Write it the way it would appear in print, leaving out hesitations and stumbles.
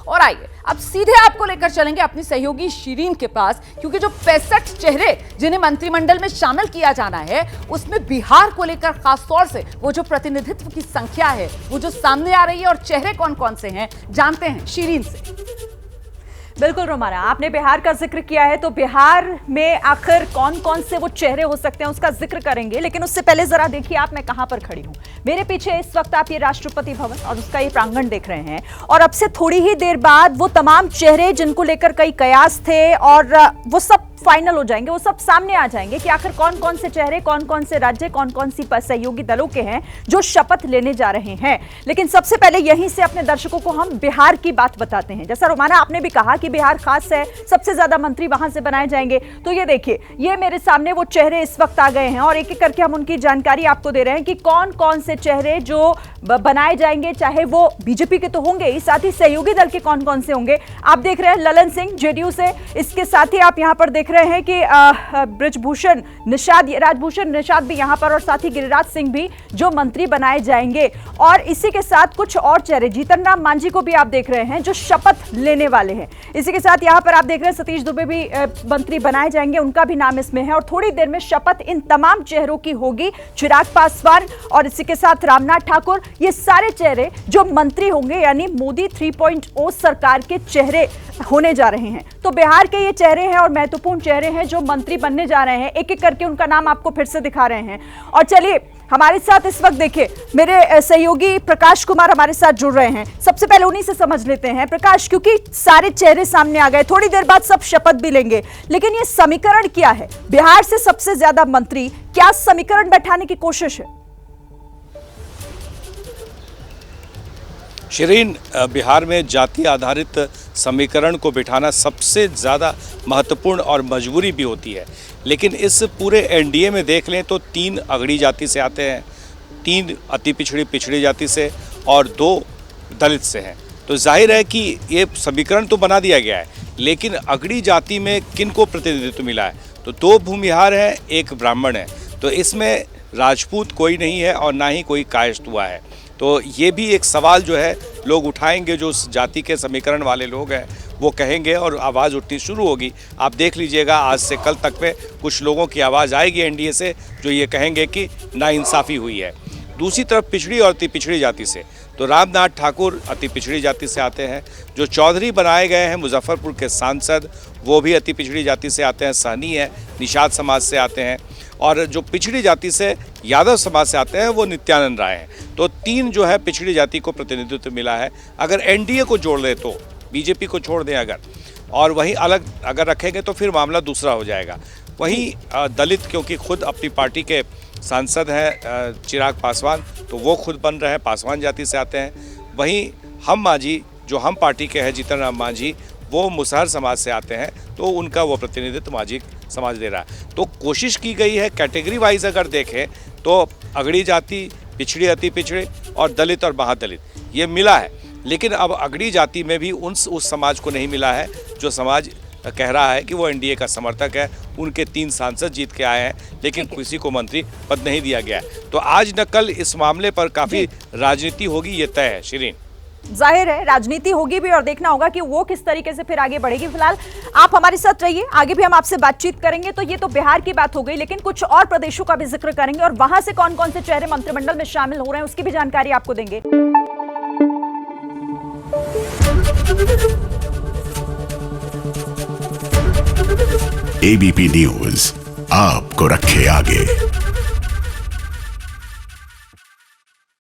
और आइए अब सीधे आपको लेकर चलेंगे अपनी सहयोगी शिरीन के पास, क्योंकि जो 65 चेहरे जिन्हें मंत्रिमंडल में शामिल किया जाना है, उसमें बिहार को लेकर खासतौर से वो जो प्रतिनिधित्व की संख्या है वो जो सामने आ रही है, और चेहरे कौन कौन से हैं जानते हैं शिरीन से। बिल्कुल रोमाना, आपने बिहार का जिक्र किया है, तो बिहार में आखिर कौन कौन से वो चेहरे हो सकते हैं उसका जिक्र करेंगे, लेकिन उससे पहले जरा देखिए आप मैं कहां पर खड़ी हूं। मेरे पीछे इस वक्त आप ये राष्ट्रपति भवन और उसका ये प्रांगण देख रहे हैं, और अब से थोड़ी ही देर बाद वो तमाम चेहरे जिनको लेकर कई कयास थे और वो सब फाइनल हो जाएंगे, वो सब सामने आ जाएंगे कि आखिर कौन कौन से चेहरे, कौन कौन से राज्य, कौन कौन सी सहयोगी दलों के हैं जो शपथ लेने जा रहे हैं। लेकिन सबसे पहले यहीं से अपने दर्शकों को हम बिहार की बात बताते हैं। जैसा रोमाना आपने भी कहा कि बिहार खास है, सबसे ज्यादा मंत्री वहां से बनाए जाएंगे, तो ये देखिए ये मेरे सामने वो चेहरे इस वक्त आ गए हैं, और एक एक करके हम उनकी जानकारी आपको दे रहे हैं कि कौन कौन से चेहरे जो बनाए जाएंगे, चाहे वो बीजेपी के तो होंगे ही, साथ ही सहयोगी दल के कौन कौन से होंगे। आप देख रहे हैं ललन सिंह जेडीयू से, इसके साथ ही आप यहां पर देख रहे हैं कि ब्रजभूषण निषाद, राजभूषण निषाद भी यहां पर, और साथ ही गिरिराज सिंह भी जो मंत्री बनाए जाएंगे। और इसी के साथ कुछ और चेहरे, जीतन राम मांझी को भी आप देख रहे हैं जो शपथ लेने वाले हैं। इसी के साथ यहां पर आप देख रहे हैं सतीश दुबे भी मंत्री बनाए जाएंगे, उनका भी नाम इसमें है। और थोड़ी देर में शपथ इन तमाम चेहरों की होगी। चिराग पासवान और इसी के साथ रामनाथ ठाकुर, ये सारे चेहरे जो मंत्री होंगे, यानी मोदी 3.0 सरकार के चेहरे होने जा रहे हैं। तो बिहार के ये चेहरे हैं और महत्वपूर्ण चेहरे हैं जो मंत्री बनने जा रहे हैं। एक एक करके उनका नाम आपको फिर से दिखा रहे हैं। और चलिए हमारे साथ इस वक्त देखिए मेरे सहयोगी प्रकाश कुमार हमारे साथ जुड़ रहे हैं। सबसे पहले उन्हीं से समझ लेते हैं। प्रकाश, क्योंकि सारे चेहरे सामने आ गए, थोड़ी देर बाद सब शपथ भी लेंगे, लेकिन ये समीकरण क्या है? बिहार से सबसे ज्यादा मंत्री, क्या समीकरण बैठाने की कोशिश है? शिरीन, बिहार में जाति आधारित समीकरण को बिठाना सबसे ज़्यादा महत्वपूर्ण और मजबूरी भी होती है। लेकिन इस पूरे एनडीए में देख लें तो 3 अगड़ी जाति से आते हैं, 3 अति पिछड़ी जाति से और 2 दलित से हैं। तो जाहिर है कि ये समीकरण तो बना दिया गया है, लेकिन अगड़ी जाति में किन को प्रतिनिधित्व मिला है? तो 2 भूमिहार हैं, 1 ब्राह्मण है। तो इसमें राजपूत कोई नहीं है और ना ही कोई कायस्थ हुआ है। तो ये भी एक सवाल जो है लोग उठाएंगे, जो उस जाति के समीकरण वाले लोग हैं वो कहेंगे और आवाज़ उठनी शुरू होगी। आप देख लीजिएगा आज से कल तक में कुछ लोगों की आवाज़ आएगी एनडीए से जो ये कहेंगे कि नाइंसाफ़ी हुई है। दूसरी तरफ पिछड़ी और अति पिछड़ी जाति से, तो रामनाथ ठाकुर अति पिछड़ी जाति से आते हैं। जो चौधरी बनाए गए हैं मुजफ्फरपुर के सांसद, वो भी अति पिछड़ी जाति से आते हैं, सहनी है, निषाद समाज से आते हैं। और जो पिछड़ी जाति से यादव समाज से आते हैं वो नित्यानंद राय हैं। तो 3 जो है पिछड़ी जाति को प्रतिनिधित्व मिला है। अगर एनडीए को जोड़ ले तो, बीजेपी को छोड़ दें अगर, और वहीं अलग अगर रखेंगे तो फिर मामला दूसरा हो जाएगा। वहीं दलित, क्योंकि खुद अपनी पार्टी के सांसद हैं चिराग पासवान, तो वो खुद बन रहे हैं, पासवान जाति से आते हैं। वहीं हम मांझी, जो हम पार्टी के हैं जीतन राम मांझी, वो मुसहर समाज से आते हैं, तो उनका वो प्रतिनिधित्व मांझी समाज दे रहा है। तो कोशिश की गई है कैटेगरी वाइज अगर देखें तो अगड़ी जाति, पिछड़ी, अति पिछड़े और दलित और महादलित ये मिला है। लेकिन अब अगड़ी जाति में भी उस समाज को नहीं मिला है जो समाज कह रहा है कि वो एनडीए का समर्थक है। उनके 3 सांसद जीत के आए हैं, लेकिन किसी को मंत्री पद नहीं दिया गया है। तो आज न कल इस मामले पर काफ़ी राजनीति होगी, ये तय है शिरीन। जाहिर है राजनीति होगी भी, और देखना होगा कि वो किस तरीके से फिर आगे बढ़ेगी। फिलहाल आप हमारे साथ रहिए, आगे भी हम आपसे बातचीत करेंगे। तो ये तो बिहार की बात हो गई, लेकिन कुछ और प्रदेशों का भी जिक्र करेंगे और वहां से कौन कौन से चेहरे मंत्रिमंडल में शामिल हो रहे हैं उसकी भी जानकारी आपको देंगे। एबीपी न्यूज आपको रखे आगे।